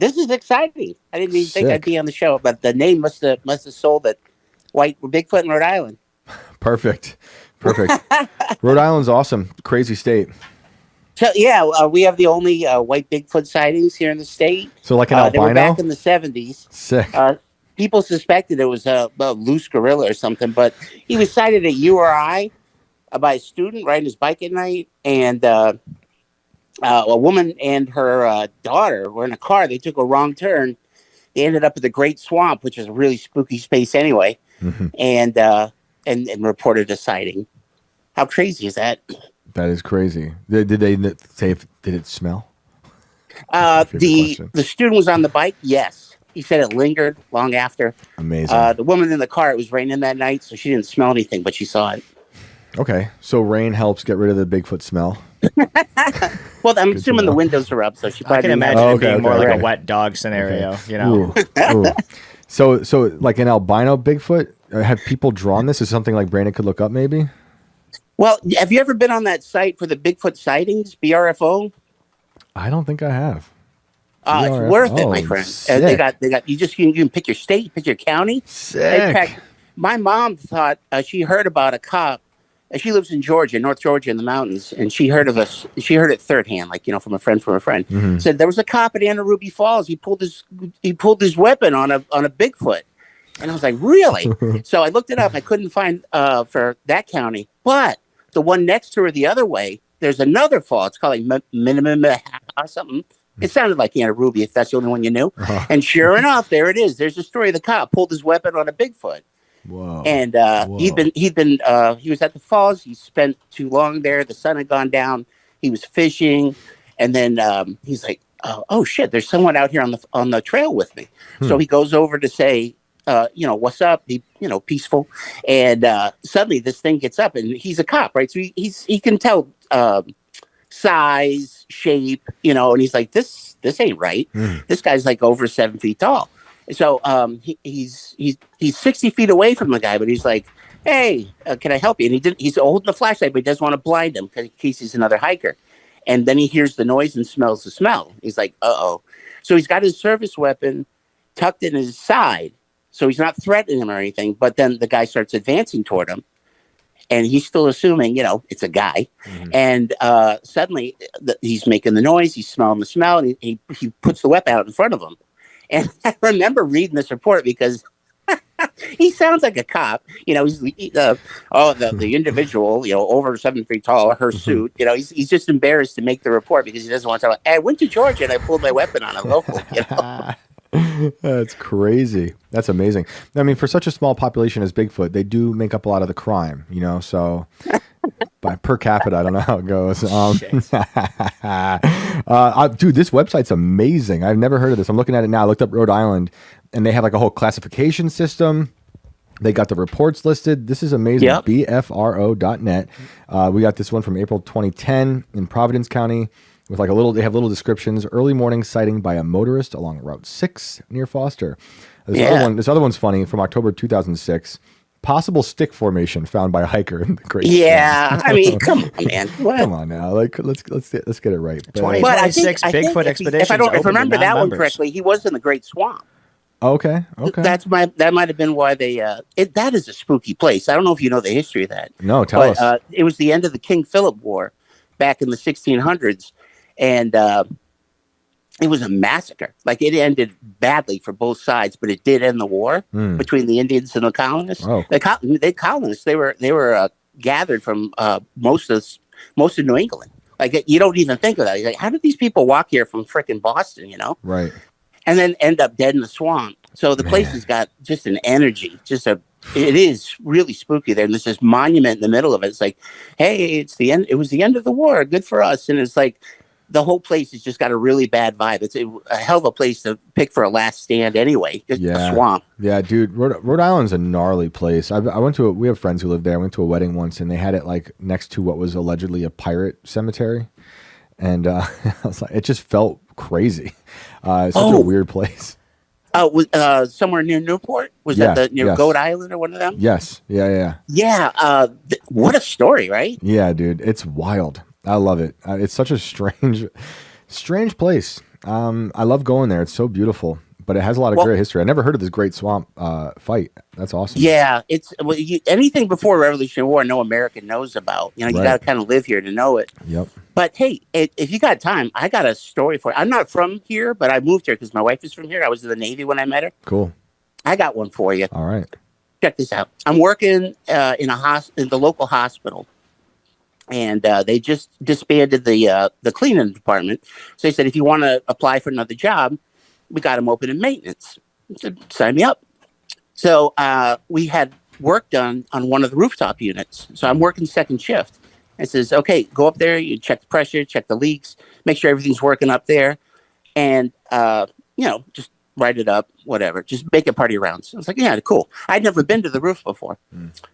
this is exciting. I didn't even think I'd Sick. be on the show, but the name must have sold it. White Bigfoot in Rhode Island. Perfect. Perfect. Rhode Island's awesome. Crazy state. So yeah, we have the only white Bigfoot sightings here in the state. So like an They were albino? back in the 70s. Sick. People suspected it was a loose gorilla or something, but he was sighted at URI by a student riding his bike at night, and a woman and her daughter were in a car. They took a wrong turn. They ended up at the Great Swamp, which is a really spooky space anyway, and reported a sighting. How crazy is that? That is crazy. Did they say did it smell? The student was on the bike. Yes, he said it lingered long after. Amazing. The woman in the car, it was raining that night, so she didn't smell anything, but she saw it. Okay, so rain helps get rid of the Bigfoot smell. Well, I'm assuming the windows are up, so she probably I can imagine it being more like a wet dog scenario, you know. Ooh. So like an albino Bigfoot, have people drawn this? Is something like Brandon could look up maybe? Well, have you ever been on that site for the Bigfoot sightings, BRFO? I don't think I have. It's worth it, my friend. They got you can pick your state, pick your county. Sick. In fact, my mom thought she heard about a cop. She lives in Georgia, North Georgia, in the mountains, and she heard of us. She heard it third hand, like from a friend. Said there was a cop at Anaruby Falls. He pulled his weapon on a Bigfoot, and I was like, really? So I looked it up. I couldn't find for that county, but the one next to her, the other way, there's another fall. It's called like Minimum or something. It sounded like Anaruby, if that's the only one you knew. And sure enough, there it is. There's the story of the cop pulled his weapon on a Bigfoot. Whoa. And he was at the falls. He spent too long there. The sun had gone down. He was fishing, and then he's like, "Oh shit! There's someone out here on the trail with me." So he goes over to say, "What's up?" He, peaceful, and suddenly this thing gets up, and he's a cop, right? So he can tell size, shape, and he's like, "This ain't right." This guy's like over 7 feet tall. So he's 60 feet away from the guy, but he's like, "Hey, can I help you?" And he's holding the flashlight, but he doesn't want to blind him in case he's another hiker. And then he hears the noise and smells the smell. He's like, "Uh-oh." So he's got his service weapon tucked in his side. So he's not threatening him or anything. But then the guy starts advancing toward him. And he's still assuming, it's a guy. And suddenly he's making the noise. He's smelling the smell. And he puts the weapon out in front of him. And I remember reading this report because he sounds like a cop. He's the individual, over 7 feet tall, her suit. He's just embarrassed to make the report because he doesn't want to tell. Hey, I went to Georgia and I pulled my weapon on a local. That's crazy. That's amazing. I mean, for such a small population as Bigfoot, they do make up a lot of the crime. So. By per capita, I don't know how it goes. Dude, this website's amazing. I've never heard of this. I'm looking at it now. I looked up Rhode Island, and they have like a whole classification system. They got the reports listed. This is amazing. Yep. BFRO.net. We got this one from April 2010 in Providence County with like they have little descriptions. Early morning sighting by a motorist along Route 6 near Foster. This other one's funny from October 2006. Possible stick formation found by a hiker in the Great Swamp. I mean, come on, man. What? Come on now. Like, let's get it right. 2026 Bigfoot expedition. If I remember that one correctly, he was in the Great Swamp. Okay. That might have been why they. That is a spooky place. I don't know if you know the history of that. No, tell us. It was the end of the King Philip War, back in the 1600s, and it was a massacre. Like, it ended badly for both sides, but it did end the war between the Indians and the colonists. Oh. The colonists, they were gathered from most of New England. Like, you don't even think of that. You're like, how did these people walk here from frickin' Boston? Right. And then end up dead in the swamp. So the place has got just an energy, it is really spooky there. And there's this monument in the middle of it. It's like, hey, it's the end. It was the end of the war. Good for us. And it's like, the whole place has just got a really bad vibe. It's a hell of a place to pick for a last stand anyway. Just a swamp. Yeah, dude. Rhode Island's a gnarly place. We have friends who live there. I went to a wedding once, and they had it like next to what was allegedly a pirate cemetery. And I was like, it just felt crazy. It's such a weird place. Somewhere near Newport? Was that near Goat Island or one of them? Yes. Yeah. Yeah. What a story, right? Yeah, dude. It's wild. I love it. It's such a strange place. I love going there. It's so beautiful, but it has a lot of great history. I never heard of this Great Swamp fight. That's awesome. Yeah, it's anything before Revolutionary War, no American knows about. You got to kind of live here to know it. Yep. But hey, if you got time, I got a story for you. I'm not from here, but I moved here because my wife is from here. I was in the Navy when I met her. Cool. I got one for you. All right. Check this out. I'm working in the local hospital, and they just disbanded the cleaning department. So they said, if you want to apply for another job, we got them open in maintenance. I said, sign me up. So we had work done on one of the rooftop units. So I'm working second shift. It says, okay, go up there, you check the pressure, check the leaks, make sure everything's working up there, and just write it up, whatever. Just make it part of your rounds. I was like, yeah, cool. I'd never been to the roof before.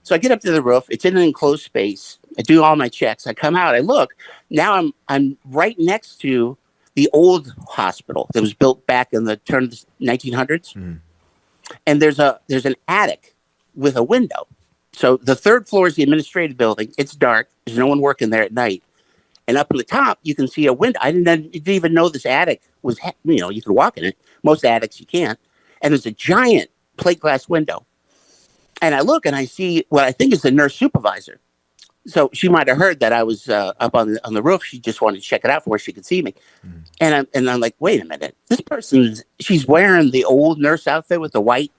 So I get up to the roof. It's in an enclosed space. I do all my checks. I come out. I look. Now I'm right next to the old hospital that was built back in the turn of the 1900s. And there's an attic with a window. So the third floor is the administrative building. It's dark. There's no one working there at night. And up on the top, you can see a window. I didn't even know this attic was, you could walk in it. Most attics you can't. And there's a giant plate glass window. And I look and I see what I think is the nurse supervisor. So she might have heard that I was up on the roof. She just wanted to check it out for where she could see me. And I'm like, wait a minute. This she's wearing the old nurse outfit with the white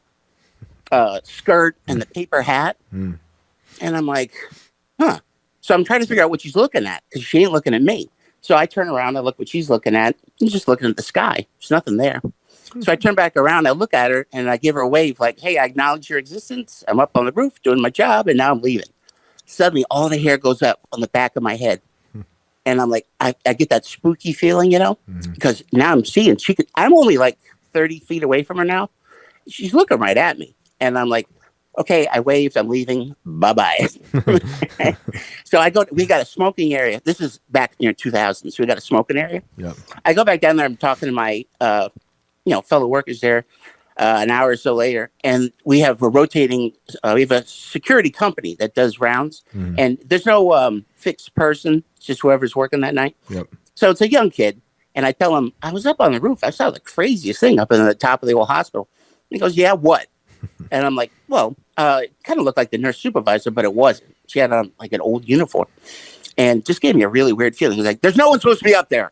skirt and the paper hat. And I'm like, huh. So I'm trying to figure out what she's looking at because she ain't looking at me. So I turn around, I look what she's looking at. She's just looking at the sky. There's nothing there. So I turn back around, I look at her, and I give her a wave like, hey, I acknowledge your existence. I'm up on the roof doing my job, and now I'm leaving. Suddenly, all the hair goes up on the back of my head. And I'm like, I get that spooky feeling, because now I'm seeing I'm only like 30 feet away from her now. She's looking right at me. And I'm like, okay, I waved, I'm leaving. Bye-bye. So we got a smoking area. This is back near 2000. So we got a smoking area. Yep. I go back down there. I'm talking to my, fellow workers there an hour or so later. And we have we have a security company that does rounds. And there's no fixed person. It's just whoever's working that night. Yep. So it's a young kid. And I tell him, I was up on the roof. I saw the craziest thing up in the top of the old hospital. And he goes, yeah, what? And I'm like, well, it kind of looked like the nurse supervisor, but it wasn't. She had on like an old uniform and just gave me a really weird feeling. He's like, there's no one supposed to be up there.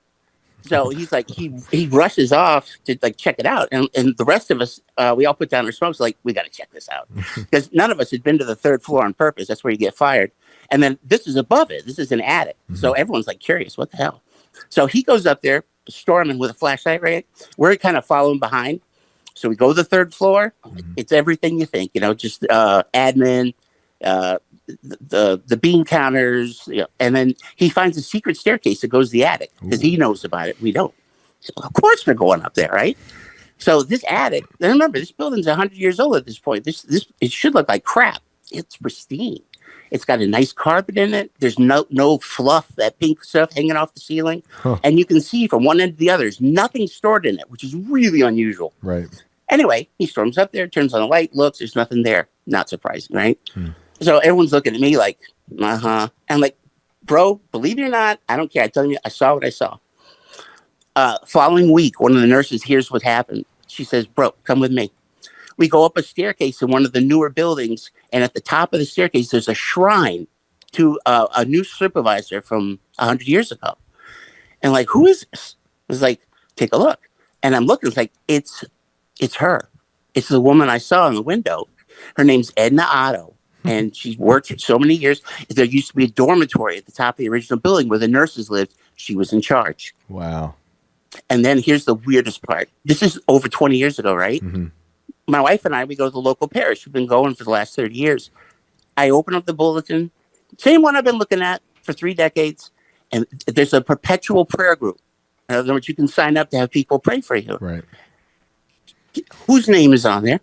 So he's like, he rushes off to like check it out. And the rest of us, we all put down our smokes like, we got to check this out. Because none of us had been to the third floor on purpose. That's where you get fired. And then this is above it. This is an attic. So everyone's like curious, what the hell? So he goes up there, storming with a flashlight, right? We're kind of following behind. So we go to the third floor. It's everything you think, just admin, the bean counters, and then he finds a secret staircase that goes to the attic because he knows about it. We don't. So of course we're going up there, right? So this attic, and remember, this building's 100 years old at this point. This it should look like crap. It's pristine. It's got a nice carpet in it. There's no fluff, that pink stuff hanging off the ceiling. And you can see from one end to the other, there's nothing stored in it, which is really unusual. Right. Anyway, he storms up there, turns on the light, looks, there's nothing there. Not surprising, right? So everyone's looking at me like, I'm like, bro, believe it or not, I don't care. I tell you, I saw what I saw. Following week, one of the nurses hears what happened. She says, bro, come with me. We go up a staircase in one of the newer buildings, and at the top of the staircase, there's a shrine to a new supervisor from 100 years ago. And like, who is this? I was like, take a look. And I'm looking, it's like, it's her. It's the woman I saw in the window. Her name's Edna Otto, and she's worked for so many years. There used to be a dormitory at the top of the original building where the nurses lived. She was in charge. Wow. And then here's the weirdest part. This is over 20 years ago, right? My wife and I, we go to the local parish. We've been going for the last 30 years. I open up the bulletin, same one I've been looking at for 3 decades, and there's a perpetual prayer group. In other words, you can sign up to have people pray for you. Right. Whose name is on there?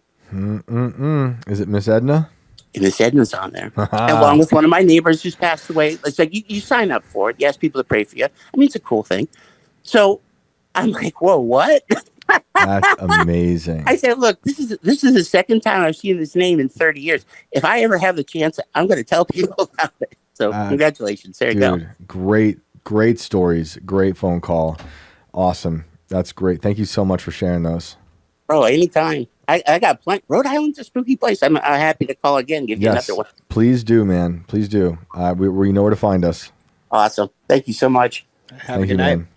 Is it Miss Edna? And Miss Edna's on there, along with one of my neighbors who's passed away. It's like you sign up for it. You ask people to pray for you. I mean, it's a cool thing. So I'm like, whoa, what? That's amazing. I said, look, this is the second time I've seen this name in 30 years. If I ever have the chance, I'm going to tell people about it. So congratulations. There you go. Great stories. Great phone call. Awesome. That's great. Thank you so much for sharing those. Bro, anytime. I got plenty. Rhode Island's a spooky place. I'm happy to call again. Give you another one. Please do, man. Please do. We know where to find us. Awesome. Thank you so much. Have a good night. Man.